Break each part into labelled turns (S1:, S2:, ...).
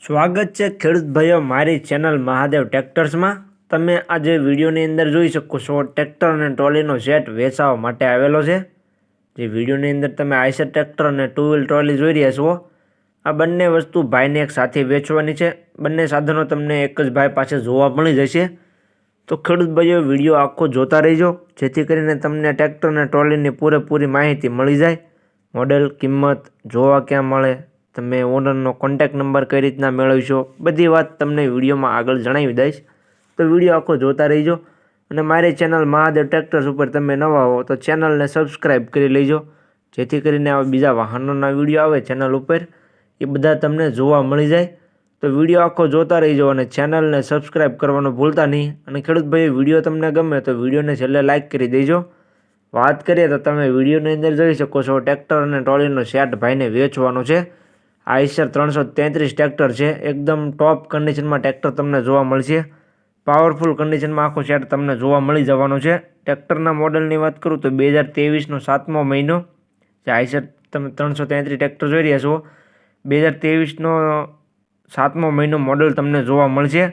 S1: સ્વાગત છે ખેડૂત ભાઈઓ મારી ચેનલ મહાદેવ ટ્રેક્ટર્સમાં। તમે આજે વિડીયોની અંદર જોઈ શકો છો ટ્રેક્ટર અને ટ્રોલીનો સેટ વેચાવા માટે આવેલો છે। જે વિડીયોની અંદર તમે આઈસર ટ્રેક્ટર અને ટુ વ્હીલ ટ્રોલી જોઈ રહ્યા છો, આ બંને વસ્તુ ભાઈને એક સાથે વેચવાની છે। બંને સાધનો તમને એક જ ભાઈ પાસે જોવા મળી જશે। તો ખેડૂત ભાઈઓ વિડીયો આખો જોતા રહેજો, જેથી કરીને તમને ટ્રેક્ટર અને ટ્રોલીની પૂરેપૂરી માહિતી મળી જાય। મોડેલ, કિંમત, જોવા ક્યાં મળે, તમે ઓનરનો કોન્ટેક્ટ નંબર કઈ રીતના મેળવશો, બધી વાત તમને વિડીયોમાં આગળ જણાવી દઈશ। તો વિડીયો આખો જોતા રહેજો અને મારી ચેનલ મહાદેવ ટ્રેક્ટર્સ ઉપર તમે નવા હો તો ચેનલને સબસ્ક્રાઈબ કરી લેજો, જેથી કરીને આવા બીજા વાહનોના વિડીયો આવે ચેનલ ઉપર એ બધા તમને જોવા મળી જાય। તો વિડીયો આખો જોતા રહેજો અને ચેનલને સબસ્ક્રાઈબ કરવાનું ભૂલતા નહીં। અને ખેડૂત ભાઈ વિડીયો તમને ગમે તો વિડીયોને છેલ્લે લાઇક કરી દેજો। વાત કરીએ તો તમે વિડીયોની અંદર જોઈ શકો છો ટ્રેક્ટર અને ટ્રોલીનો સેટ ભાઈને વેચવાનો છે। આઈસર 333 ટ્રેક્ટર છે, એકદમ ટોપ કન્ડિશનમાં ટ્રેક્ટર તમને જોવા મળશે। પાવરફુલ કન્ડિશનમાં આખો સેટ તમને જોવા મળી જવાનો છે। ટ્રેક્ટરના મોડલની વાત કરું તો 2023નો 7મો મહિનો જે આઈસર તમે 333 ટ્રેક્ટર જોઈ રહ્યા છો, 2023નો 7મો મહિનો મોડલ તમને જોવા મળશે।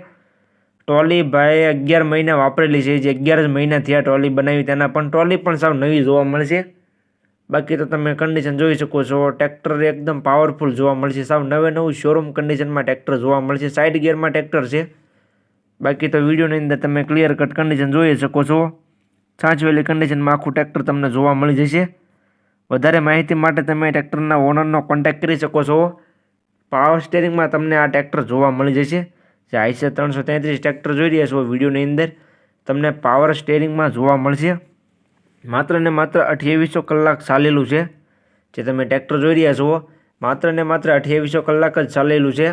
S1: ટ્રોલી ભાઈ 11 મહિના વાપરેલી છે, જે 11 જ મહિના થયા ટ્રોલી બનાવી તેના, પણ ટ્રોલી પણ સાવ નવી જોવા મળશે। બાકી તો તમે કન્ડિશન જોઈ શકો છો, ટ્રેક્ટર એકદમ પાવરફુલ જોવા મળશે, સાવ નવું શોરૂમ કન્ડિશનમાં ટ્રેક્ટર જોવા મળશે। સાઇડ ગિયરમાં ટ્રેક્ટર છે। બાકી તો વિડીયોની અંદર તમે ક્લિયર કટ કન્ડિશન જોઈ શકો છો, સાચવેલી કન્ડિશનમાં આખું ટ્રેક્ટર તમને જોવા મળી જશે। વધારે માહિતી માટે તમે ટ્રેક્ટરના ઓનરનો કોન્ટેક્ટ કરી શકો છો। પાવર સ્ટેરિંગમાં તમને આ ટ્રેક્ટર જોવા મળી જશે। જે આઈસર 333 ટ્રેક્ટર જોઈ રહ્યા છો વિડીયોની અંદર તમને પાવર સ્ટેરિંગમાં જોવા મળશે। માત્ર ને માત્ર 2800 કલાક ચાલેલું છે। જે તમે ટ્રેક્ટર જોઈ રહ્યા છો માત્ર ને માત્ર 2800 કલાક જ ચાલેલું છે।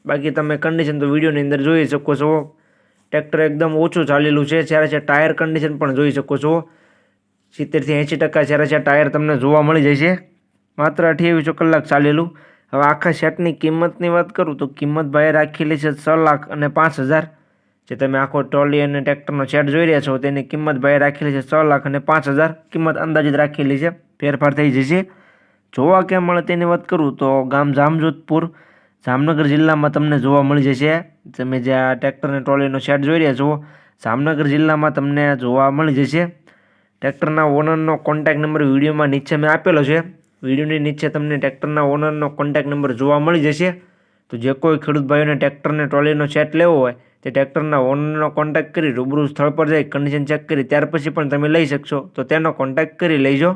S1: બાકી તમે કન્ડિશન તો વિડીયોની અંદર જોઈ શકો છો, ટ્રેક્ટર એકદમ ઓછું ચાલેલું છે। છે ટાયર કન્ડિશન પણ જોઈ શકો છો, 70થી 80% છે ટાયર તમને જોવા મળી જશે। માત્ર 2800 કલાક ચાલેલું। હવે આખા સેટની કિંમતની વાત કરું તો કિંમત ભાઈએ રાખેલી છે 6,05,000। જે તમે આખો ટ્રોલી અને ટ્રેક્ટરનો સેટ જોઈ રહ્યા છો તેની કિંમત ભાઈએ રાખેલી છે 6,05,000। કિંમત અંદાજિત રાખેલી છે, ફેરફાર થઈ જશે। જોવા ક્યાં મળે તેની વાત કરું તો ગામ જામજોધપુર, જામનગર જિલ્લામાં તમને જોવા મળી જશે। તમે જે આ ટ્રેક્ટર અને ટ્રોલીનો સેટ જોઈ રહ્યા છો જામનગર જિલ્લામાં તમને જોવા મળી જશે। ટ્રેક્ટરના ઓનરનો કોન્ટેક્ટ નંબર વિડીયોમાં નીચે મેં આપેલો છે, વિડીયોની નીચે તમને ટ્રેક્ટરના ઓનરનો કોન્ટેક્ટ નંબર જોવા મળી જશે। તો જે કોઈ ખેડૂત ભાઈઓને ટ્રેક્ટર અને ટ્રોલીનો સેટ લેવો હોય તે ટ્રેક્ટરના ઓનરનો કોન્ટેક્ટ કરી રૂબરૂ સ્થળ પર જઈ કન્ડિશન ચેક કરી ત્યાર પછી પણ તમે લઈ શકશો, તો તેનો કોન્ટેક્ટ કરી લેજો।